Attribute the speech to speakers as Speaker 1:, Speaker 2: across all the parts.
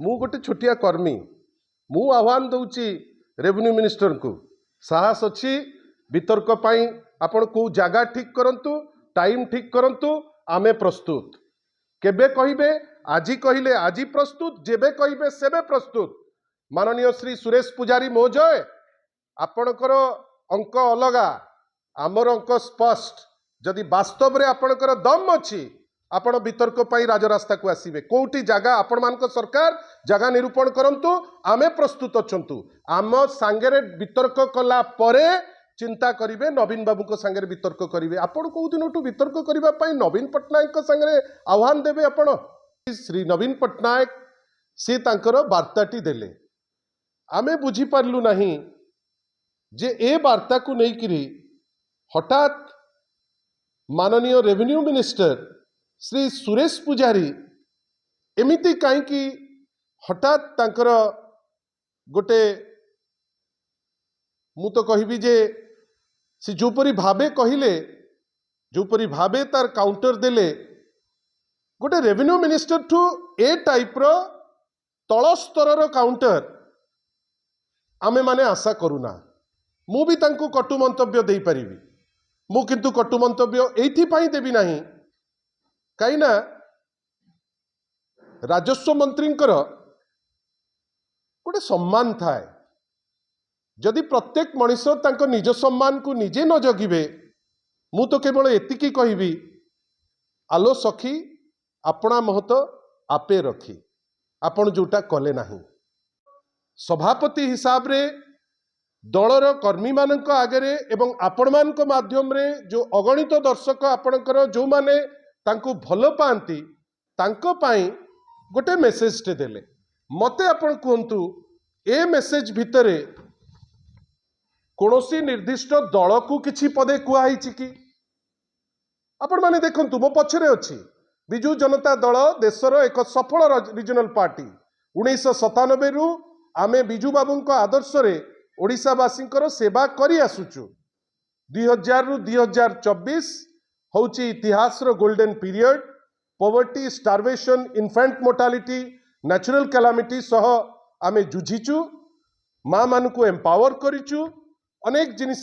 Speaker 1: मु गोटे छोटिया कर्मी मु आह्वान दूची रेवेन्यू मिनिस्टर को साहस अच्छी वितर्क पाई आपण को जगह ठीक करंतु टाइम ठीक करंतु आमे प्रस्तुत केबे कहिबे आजी कहिले आजी प्रस्तुत जेबे कहिबे सेबे प्रस्तुत। माननीय श्री सुरेश पुजारी महोदय आपणकर अंक अलगा आमर अंक स्पष्ट जदि वास्तव रे आपणकर दम अछि आपण वितर्क पाई राजरास्ता को आसीबे कोठी जगह आपण मान सरकार जगह निरूपण करंतु आमे प्रस्तुत अछंतु आम सांगरे वितर्क कला परे चिंता करिवे नवीन बाबू को सांगरे वितर्क करिवे आपण को दिनटू वितर्क करिवा पाई नवीन पटनायक को सांगरे आह्वान देबे आपण श्री नवीन पटनायक से तांकर वार्ताटी देले आमे बुझी पारलु नहीं जे ए वार्ता को नहीं करी हठात माननीय रेवेन्यू मिनिस्टर श्री सुरेश पुजारी एमिति कहीं हठात तांकर गोटे मु तो कहबी जे से जोपरी भावे कहले जोपरी भावे तार काउंटर देले गोटे रेवेन्यू मिनिस्टर ठू ए टाइप रो तल स्तर काउंटर आमे माने आशा करूना मु भी तांको कटु मंतव्य दे परिबी मु किंतु कटु मंतव्य एथि पई देबी नाही कहीं राजस्व मंत्री गोटे सम्मान थाए जदि प्रत्येक मनीष तांको निज सम्मान को निजे न जगिबे मु तो केवल एतिकी कहबी आलो सखी अपना महत आपे रखी आपण जोटा कले नाही सभापति हिसाब रे दलर कर्मी मानक आगरे एवं आपण मानक माध्यम रे जो अगणित दर्शक आपणकर जो माने तांको भल पाती तांको पाई गोटे मेसेज टे देले मते आपण कहंतु ए मेसेज भितरे कोनोसी निर्दिष्ट दल को किछि पदे कुआई कि आपण माने देखंतु मो पछरे अछि बिजू जनता दल देशर एक सफल रीजनल पार्टी 1997 रु आमे बिजू बाबूंको आदर्श रे ओडिशावासींकर सेवा करी आसुचु 2000 रु 2024 होची इतिहास रो golden period poverty starvation infant mortality natural calamity सह आमे जुझीचु माँ मान को एम्पावर करिचु अनेक जिनिस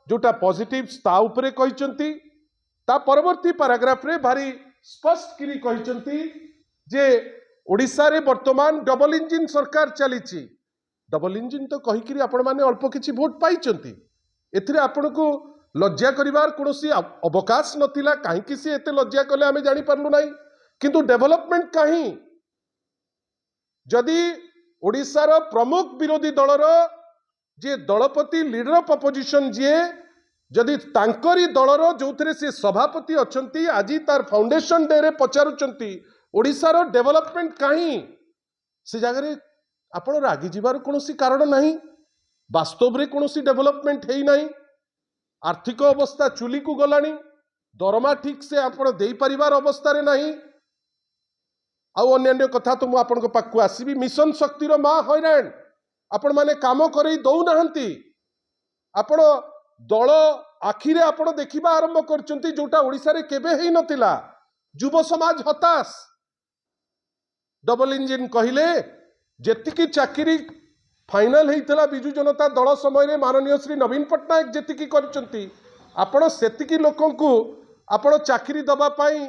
Speaker 1: जोटा पॉजिटिव ता उपरे कहिचंती ता परवर्ती पैराग्राफ रे भारी स्पष्ट करी कहिचंती जे ओडिसा रे वर्तमान डबल इंजिन सरकार चलीची डबल इंजिन तो कहिकरी आपण माने अल्प किछि वोट पाइचंती एथिरे आपण को लज्जा करिवार कोनोसी अवकाश नथिला काहेकि से एते लज्जा कले आमे जानि पारलु नाही किंतु डेवलपमेंट काहे जदि ओडिसा रो प्रमुख विरोधी दलर जे दलपति लीडर ऑफ अपोजिशन जे जदि तांकरी दलर जो से सभापति अछंती आज तार फाउंडेशन डे रे पचारुचंती ओडिसा रो डेवलपमेंट काहे से जगह आपण रागी जीवार कोनोसी कारण नहीं वास्तव रे कोनोसी डेवलपमेंट हेई नहीं आर्थिक अवस्था चुली को गलानी दरमा ठीक से आपण देई परिवार अवस्था रे नहीं आउ अन्य कथा तो मु आपण पाखु आसीबी मिशन शक्ति रो मां हैरान आपण माने काम करई दौ नाहंती आपण दल आखिरे आपण देखिबा आरंभ करचंती जोटा ओडिसा रे केबे हेई नथिला युव समाज हताश डबल इंजिन कहिले जेतिकी चाकरी फाइनल हेइतला बिजू जनता दल समय रे माननीय श्री नवीन पटनायक जेतिकी करचंती आपण सेतिकी लोकन को आपण चाकरी दबा पाई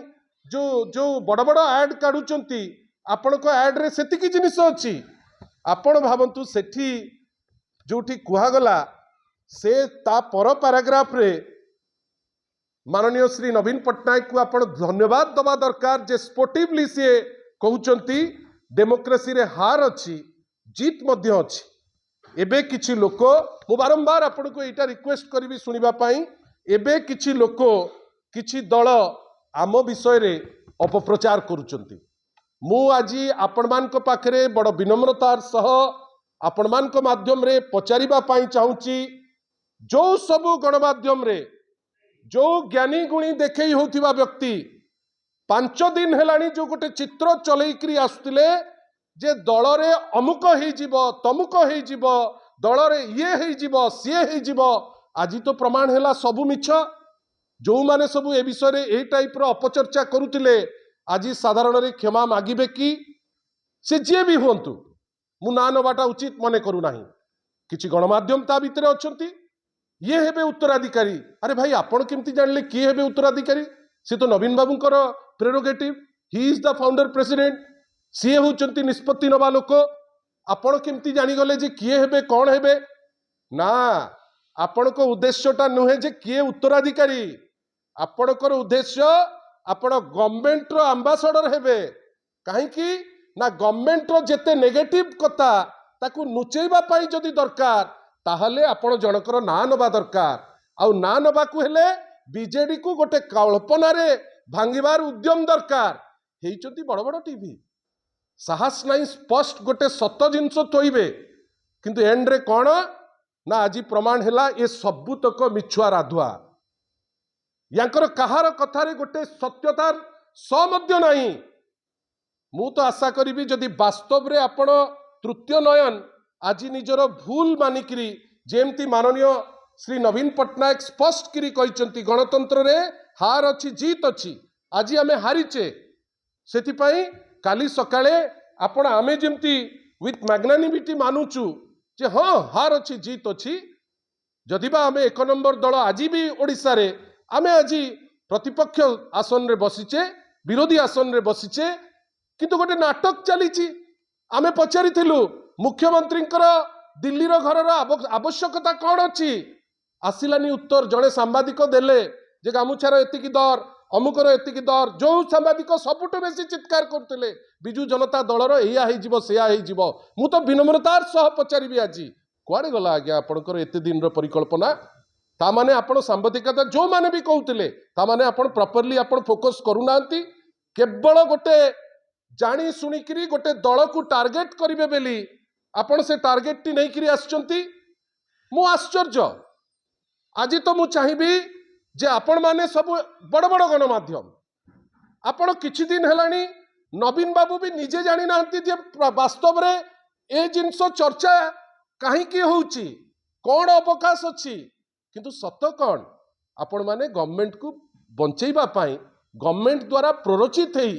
Speaker 1: जो जो बड़ बड़ एड काढुचंती आपण को एड रे सेतिकी जिनिस अछि आपण भावंतु सेठी जोठी कुहागला से ता पर पैराग्राफ रे माननीय श्री नवीन पटनायक को आपण धन्यवाद दबा दरकार जे स्पोर्टिवली से कहउचंती डेमोक्रेसी रे हार अछि जीत मध्य अछि एबे किछि लोक मु बारंबार आपण को एटा रिक्वेस्ट करबी सुनिबा पाई एबे किछि लोक किछि दल आम विषय रे अपप्रचार करूचंती मु आजी आपण मान को पाखरे बड़ विनम्रतार सह आपण मान को माध्यम रे पचारिबा पाई चाहूची जो सबु गणमाध्यम रे जो ज्ञानी गुणी देखई होथिबा व्यक्ति 5 दिन हेलानी जो गोटे चित्र चलैकरी आसुतिले जे दल रे अमुक हेई जिवो तमुक हेई जिवो दल रे ये हेई जिवो सिए हेई जिवो आज तो प्रमाण हैला सबु मिछ जो माने सबु ए विषय रे ए टाइप रो अपचर्चा करूतिले आज साधारण रे क्षमा मागिबे कि से जी भी हूँ मु ना नवाटा उचित मन करूना किसी गणमाध्यम ता भितर अच्छा ये हेबे उत्तराधिकारी। अरे भाई आपण केमती जानले किए हेबे उत्तराधिकारी? सी तो नवीन बाबूंकर prerogative, he is the founder president, सी होचंती निष्पत्ति नवा लोक। आपण केमती जानीगले जे किए हेबे कौन हेबे? ना आपण को उद्देश्यटा नुहे जे किए उत्तराधिकारी, आपणकर उद्देश्य आपण गवर्नमेंट रो एम्बेसडर हेबे। कहीं ना गवर्नमेंट रो जेते नेगेटिव कथा ताकू नुचेबा पाई जदि दरकार ताहले आपण जनकर ना नबा दरकार। आउ ना नबा को हेले बीजेडी को गोटे कल्पना रे भांगिबार उद्यम दरकार। हेइचंती बड़ बड़ टीवी साहस नहीं स्पष्ट गोटे सत जिनस थोइबे किंतु एंड रे कौन ना आज प्रमाण हैला ये सबुतक मिछुआ राधुआ। यांकर कहार कथारे गोटे सत्यतार समध्य नहीं। मु तो आशा करी जदि वास्तव रे आपण तृतीय नयन आज निजर भूल मानिकी जेमती माननीय श्री नवीन पट्टनायक स्पष्ट करी कहते गणतंत्र रे हार अच्छी जीत अच्छी। आज आमे हारीचे सेतिपाई काली सकाळे आपण आमे जेमती विथ मैग्नानिमिटी मानुचु जे हाँ हार अच्छी जीत अच्छी। जदिबा आमे एक नंबर दल आज भी ओडिशा रे आमे आज प्रतिपक्ष आसन रे बसीचे, विरोधी आसन रे बसीचे, किंतु गोटे नाटक चली। आमे पचारिथिलु मुख्यमंत्री दिल्ली रो घर आवश्यकता कौन अच्छी? आसिलानी उत्तर। जड़े सांबादिक देले जे गामुछार एतिकी दर, अमुकर एतिकी दर। जो सांबादिक सबुठ बेसी चित्कार करते बिजु जनता दलर एया हो सेया हो। मु तो विनम्रतार सह पचारि आज कुआडे गला आज्ञा आपणकर एते दिन रो परिकल्पना? ता माने आपण सांबादिकता जो माने भी कहउतिले ता माने आपण प्रॉपर्ली आपण फोकस करूनांती। केवल गोटे जानी सुनिकरी गोटे दल को टार्गेट करिवे बेली आपण से टार्गेट टी नहीं करी आछंती। मु आश्चर्य। आज तो मु चाहिबी जे आपण माने सब बड़ बड़ गणमाध्यम आपण किछि दिन हेलानी नवीन बाबू भी निजे जानी नांती जे वास्तव रे ए जिंस चर्चा काहे की होउची, कौन अवकाश अच्छी। किंतु सत कौन आपण माने गवर्नमेंट को बंचेबा पाई गवर्नमेंट द्वारा प्ररोचित हेई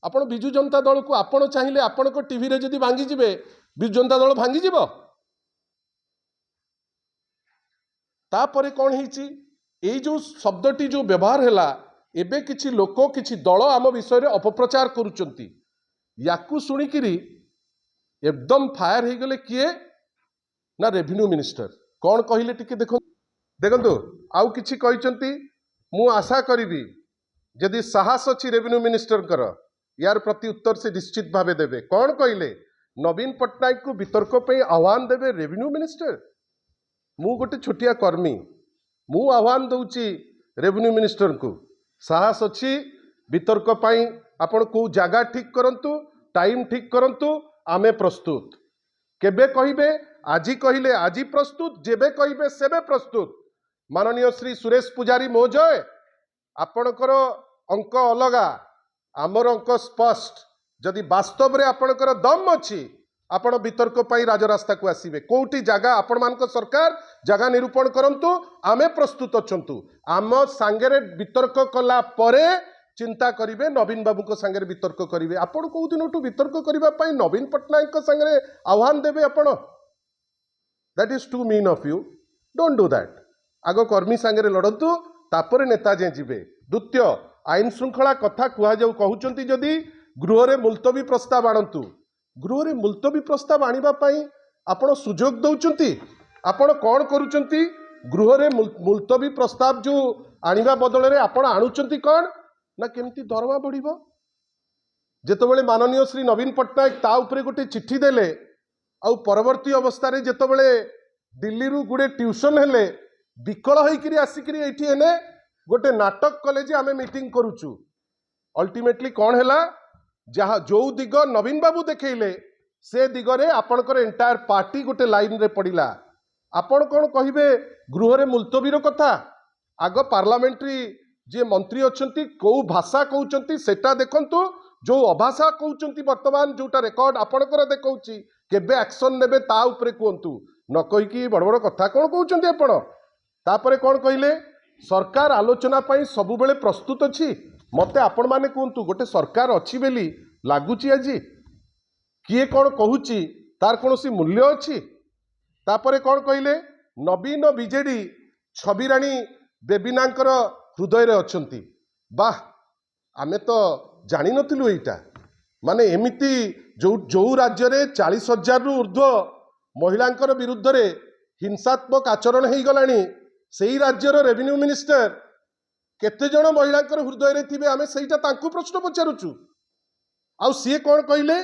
Speaker 1: आपण बिजु जनता दल को आपण चाहिए आपण को टीवी रे जदि भांगी जिवे बिजु जनता दल भांगी जिवो। तापरे कौन होईची एई जो शब्दटी जो व्यवहार हैला एबे किछि लोक किछि दल आम विषय रे अपप्रचार करूचंती। याकू सुनिकिरी एकदम फायर हो गले किए ना रेवेन्यू मिनिस्टर। कौन कहले टिके देखंतु आउ किछि कहिचंती। मु आशा करिबी जदि साहस अछि रेवेन्यू मिनिस्टर कर यार प्रति उत्तर से निश्चित भावे देवे। कौन कहले नवीन पट्टनायक को वितर्क पे आह्वान देवे रेवेन्यू मिनिस्टर? मु गोटे छोटिया कर्मी मु आह्वान दउची रेवेन्यू मिनिस्टर को साहस अच्छी वितर्क पाई आपण को जगह ठीक करंतु, टाइम ठीक करंतु, आमे प्रस्तुत। केबे कहिबे आज कहले आज प्रस्तुत, जेबे कहिबे सेबे प्रस्तुत। माननीय श्री सुरेश पुजारी महोदय आपणकर अंक अलगा आमर अंक स्पष्ट। जदि वास्तव रे आपणकर दम अच्छी आपण वितर्क पाई राजरास्ता को आसीबे। कोउटी जगह आपण मानक सरकार जगह निरूपण करंतु, आमे प्रस्तुत अछंतु। आम सांगरे वितर्क कला परे चिंता करिवे नवीन बाबू को सांगरे वितर्क करिवे। आपण को दिनटू वितर्क करिबा पाई नवीन पट्टनायक को सांगरे आह्वान देबे आपण? That is to mean of you. Don't do that. आगो कर्मी सांगरे लड़ंतु तापरे नेता जे जिवे। द्वितीय आईन श्रृंखला कथा कुआ जाऊ कहउचंती जदि गृह रे मुलतवी प्रस्ताव आणंतु। गृह रे मुलतवी प्रस्ताव आनिबा पाई आपण सुजोग दउचंती। आपण कोन करूचंती? गृह रे मुलतवी प्रस्ताव जो आनिबा बदल रे आपण आणुचंती कोन ना केमती दरमा बढ़िबो। जेतबेले माननीय श्री नवीन पट्टनायक ता उपरे गोटे चिट्ठी देले आउ परवर्ती अवस्था रे जेतबेले दिल्ली रु गुडे ट्यूशन हेले विकल होइकरी आसिकरी एठी एने गोटे नाटक कले जे आमे मीटिंग करूचु। अल्टीमेटली कौन हैला जहाँ जो दिग नवीन बाबू देखैले से दिगरे आपणकर एंटायर पार्टी गोटे लाइन रे पड़िला। आपण कौन कहिबे गृह रे मुलतवीर कथा? आग पार्लियामेंट्री जे मंत्री अछंती को भाषा कहउचंती सेटा देखंतु। जो अभाषा कहउचंती वर्तमान जोटा रेकॉर्ड आपणकर देखौची केबे एक्शन नेबे ता उपरे कहंतु। न कहिकी बड़ बड़ कथा कौन कहउचंती आपण? तापरे कौन कहिले सरकार आलोचना पाई सबु बेले प्रस्तुत अछि। मते आपण माने कहंतु गोटे सरकार अछि बेली लागुची आजी? किए कौन कहूची तार कौन सी मूल्य अच्छी तापर कौन कहले नवीन बीजेडी छबिराणी बेबीनांकर हृदय रे अछंती बाह आमे तो जानी नथिलु एटा माने एमिति जो राज्य रे 40,000 रु ऊर्ध्व महिलांकर विरुद्ध रे हिंसात्मक आचरण हो गलानी सेही राज्यर रेवेन्यू मिनिस्टर केते जण महिलांकर हृदय रे थिबे आमे सेहीटा तांकु प्रश्न पचारुचु आउ सीए कौन कहले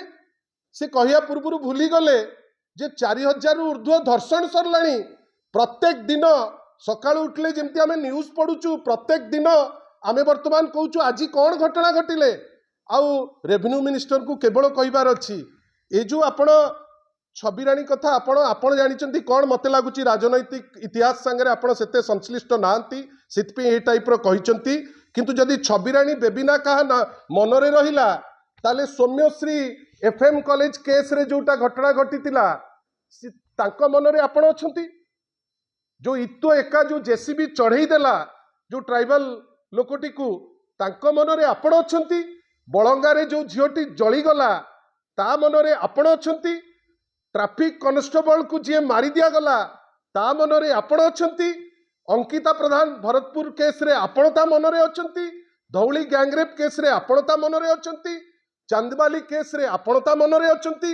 Speaker 1: से कहिया पूर्व भूली गले जे 4,000 रु ऊर्ध्व धर्षण सरलाणी प्रत्येक दिन सकाळ उठले जेमती आमे न्यूज पढुचु प्रत्येक दिन आमे वर्तमान कहूचु आज कौन घटना घटिले आउ रेवेन्यू मिनिस्टर को केवल कहिबार अछि ए जो आपण छबिराणी कथा आपण जानिचंती कौन मते लागुची राजनैतिक इतिहास संगे आपण सेते संश्लिष्ट नांती सितपे ए टाइप रो कहिचंती किंतु जदि छबिराणी बेबिना कहा ना मनरे रहिला ताले सौम्यश्री एफएम कॉलेज केस रे जोटा घटना घटितिला तांको मनरे आपण अछंती जो इतो एका जो जेसीबी चढ़ई देला जो ट्राइबल लोकटी को तांको मनरे आपण अछंती बळंगारे जो झियोटी जळी गला ता मनरे आपण अछंती ट्रैफिक कांस्टेबल को जे मारी दिया गला ता मनरे आपण अछंती अंकिता प्रधान भरतपुर केस रे आपण ता मनरे अछंती धौली गैंगरेप केस रे आपण ता मनरे अछंती चांदबाली केस रे आपण ता मनरे अछंती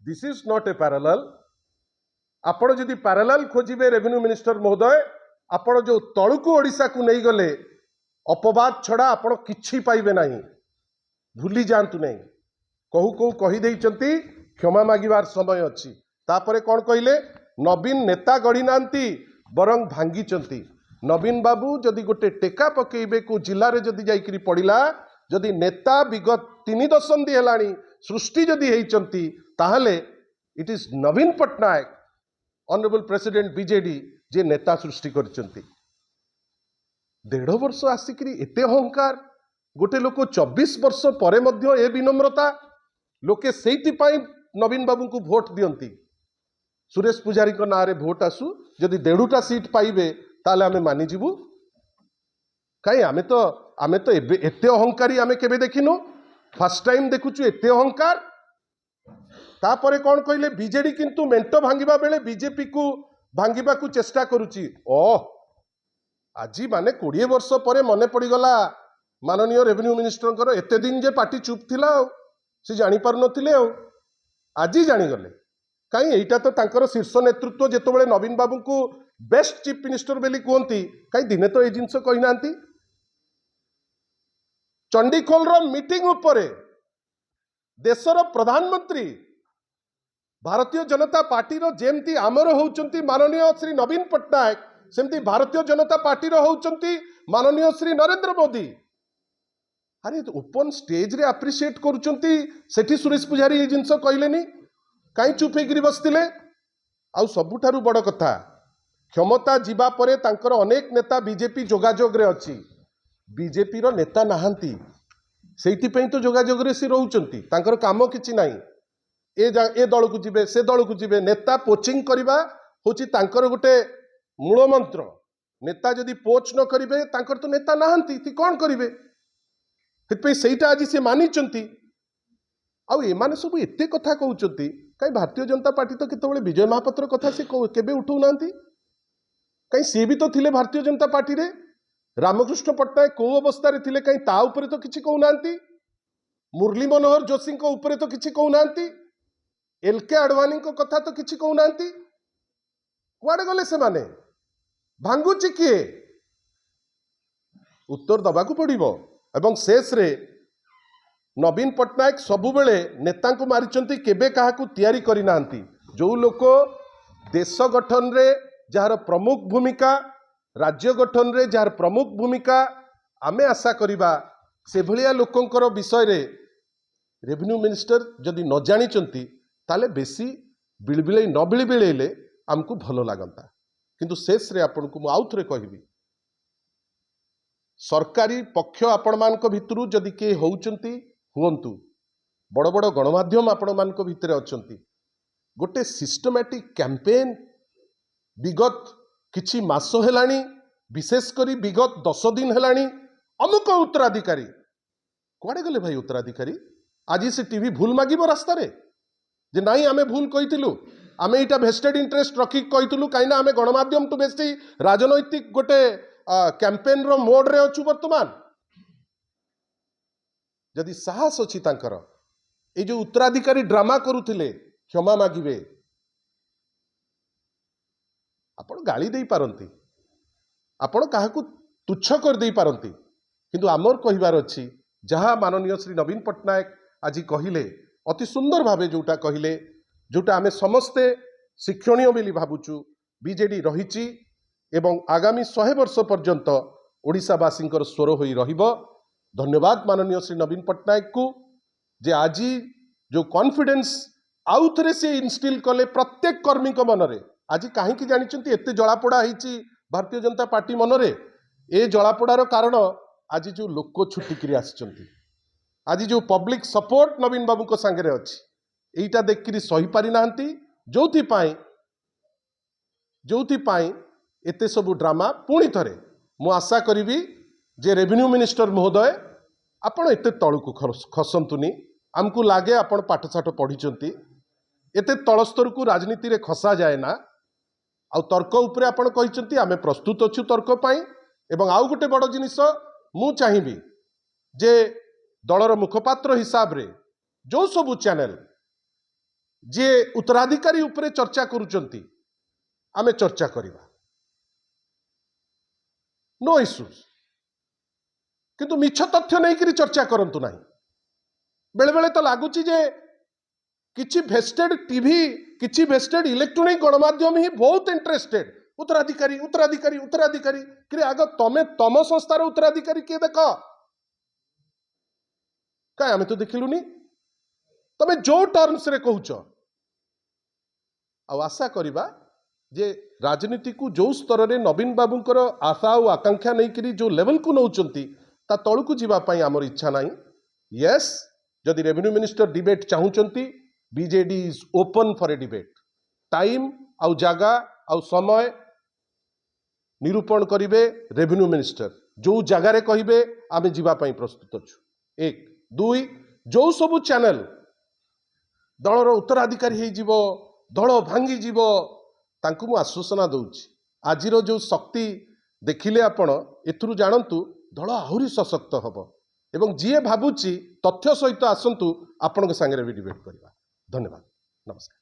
Speaker 1: this is not a parallel आपण जदि पैरेलल खोजिबे रेवेन्यू मिनिस्टर महोदय आपण जो तळुकु ओडिसा को नहीं गले अपवाद छड़ा आपण किछि पाइबे नहीं भूली जानतु नहीं कहू कहू कही देइचंती क्षमा मागिबार समय अछि तापरे कौन कहले नवीन नेता गढ़ी नांती बरंग भांगी नवीन बाबू जदि गोटे टेका पकेबे को जिले में जदि जाइकरी पड़िला जदि नेता विगत 3 दशंधि हेलानी सृष्टि जदि हेइचंती ताहले it is Naveen Patnaik honourable president BJD जे नेता सृष्टि करचंती 1.5 वर्ष आसिकरी एते अहंकार गोटे लोक 24 वर्ष परे मध्य ए विनम्रता लोके सेइति पाई नवीन बाबू को भोट दियंती सुरेश पुजारी को नारे भोट आसु जदि 1.5टा सीट पाइबे ताले आमे मानि जिवु काई आमे तो एते अहंकारी आमे केबे देखिनो फर्स्ट टाइम देखुचु एते अहंकार तापरे कौन कहले बीजेडी किंतु मेंटो भांगिबा बेले बीजेपी को भांगिबा को चेष्टा करुची आज माने 20 वर्ष परे मने पड़ीगला माननीय रेवेन्यू मिनिस्टर एते दिन जे पार्टी चुप थिला से जानी पार नथिले आज जानीगले कहीं एटा तो तांकर शीर्ष नेतृत्व जेतबेले नवीन बाबू को बेस्ट चीफ मिनिस्टर बेली कहती कहीं दिने तो ये जिनस कही ना चंडीखोल मीटिंग उपरे देशर प्रधानमंत्री भारतीय जनता पार्टी जेमती आमर होउचंती माननीय श्री नवीन पट्टनायक सेमती भारतीय जनता पार्टी होउचंती माननीय श्री नरेंद्र मोदी अरे ओपन स्टेज रे अप्रिशिएट करुचंती सेठी सुरेश पुजारी ये जिनस कहलेनी कहीं चुप होकर बसते आउ सबुठारु बड़ कथा क्षमता जीवा परे तांकर अनेक नेता बीजेपी जोगाजोग रे अछि बीजेपी रो नेता नाहंती सेइति पई तो जोगाजोग रे से रहउचंती तांकर काम किछि नाही ए दल को जिबे से दल को जिबे नेता पोचिंग करबा होछि तांकर गोटे मूल मंत्र नेता जदि पोच न करिवे तांकर तो नेता नाहंती ती कोन करिवे सेइति सेइटा आज से मानिचंती आउ एमाने सब एते कथा कहउचंती कहीं भारतीय जनता पार्टी तो केतबेले विजय महापात्र कथा से केबे उठौ नांती कहीं सी भी तो थिले भारतीय जनता पार्टी रे रामकृष्ण पट्टनायक को अवस्था रे थिले कहीं ता ऊपर तो किछि कहू नांती मुरली मनोहर जोशी को ऊपर तो किछि कहू नांती एलके आडवाणी को कथा तो किछि कहू नांती कुआडे गले से माने भांगुची किए उत्तर दबा को पड़िबो एवं शेष रे नवीन पट्टनायक सबुबेले नेता को मारिचंती केबे काहाकू तैयारी करी नांती जो लोक देश गठन रे जार प्रमुख भूमिका राज्य गठन रे जार प्रमुख भूमिका आमे आशा करिबा से भलिया लोकंकर विषय रे रेवेन्यू मिनिस्टर जदि न जानिचंती ताले बेसी बिलबिले न बिलबिलेले हमको भलो लागंता किंतु शेष रे आपन को आउ थरे कहबी सरकारी पक्ष आपण मानक भितरु जदि के होउचंती हुंतु बड़ बड़ गणमाध्यम आपण मानक भितरे अछंती गोटे सिस्टमैटिक कैंपेन विगत किछि मास हेलानी विशेषकर विगत 10 दिन हेलानी अमुक उत्तराधिकारी कुआडे गले भाई उत्तराधिकारी आज से टीवी भूल मागिबो रास्ता रे जे नाई आमे भूल कहिथिलु आमे इटा भेस्टेड इंटरेस्ट रखी कहिथिलु काइना आमे गणमाध्यम टू बेसी राजनैतिक गोटे कैंपेन रो मोड रे अछु वर्तमान जदि साहस अछि तांकर ए जो उत्तराधिकारी ड्रामा करुथिले क्षमा मागिबे आपण गाली देई पारंती आपण काहाकू तुच्छ कर देई पारंती किंतु आमर कहिबार अछि जहा माननीय श्री नवीन पट्टनायक आज कहिले अति सुंदर भावे जोटा कहिले जोटा आमे समस्ते शिक्षणीय बोली भाबुचु बीजेडी रहिछि एवं आगामी 100 वर्ष पर्यंत ओडिशावासी स्वर होई रहिबो। धन्यवाद माननीय श्री नवीन पट्टनायक को जे आज जो कॉन्फिडेंस आउ थरे से इनस्टिल कले प्रत्येक कर्मी को मनरे आज कहीं जानी एत जलापोड़ा होती भारतीय जनता पार्टी मनरे ए जलापोड़ार कारण आज जो लोक छुटिकी आसी आज जो पब्लिक सपोर्ट नवीन बाबू को सांगे अच्छी यहीटा देखिकी सही पारि नांती जो एते सबू ड्रामा पुणी थरे मु आशा करी जे रेवेन्यू मिनिस्टर महोदय आपण एते तळकू खसंतुनी आमको लागे आपण पाठशाठ पढ़ी एते तलस्तर को राजनीति रे खसा जाए ना आउ तर्क उपरे आपण कहिसंती आमे प्रस्तुत अछु तर्क पाई एवं आउ गोटे बड़ जिनिस मु चाहिबी जे दलर मुखपात्र हिसाब रे जो सबू चैनल जे उत्तराधिकारी उपरे चर्चा करूचंती आमे चर्चा करिबा नो इश्यूज किंतु मिछ तथ्य नहीं करी चर्चा करंतु नहीं बेले बेले तो लगुच जे किछि भेस्टेड टीवी किछि भेस्टेड इलेक्ट्रॉनिक गणमाध्यम ही बहुत इंटरेस्टेड उत्तराधिकारी उत्तराधिकारी उत्तराधिकारी कि आग तमे तम संस्थार उत्तराधिकारी किए देख क्या आम तो देखिलुनी तमे जो टर्म्स रे कहूच आशा करिबा जे राजनीति को जो स्तर रे नवीन बाबूंकर आशा और आकांक्षा नहीं करी जो लेवल को नौचंती ता तळु को जीवा पई आमर इच्छा नहीं। यस जदि रेवेन्यू मिनिस्टर डिबेट चाहूचंती BJD is open for a debate time आउ जागा आउ समय निरूपण करिवे रेवेन्यू मिनिस्टर जो जगार कहिबे आमे जीवा पई प्रस्तुत अछु। एक दुई जो सबू चैनल दलर उत्तराधिकारी हो जीवो दल भांगी जीवो तांकु मु आश्वासना दउछि आजिर जो शक्ति देखिले आपण एथुरु जानंतु दल आहुरी सशक्त हबो एवं जी भावुची तथ्य सहित आसंतु आपण संगे भी डिबेट करबा। धन्यवाद नमस्कार।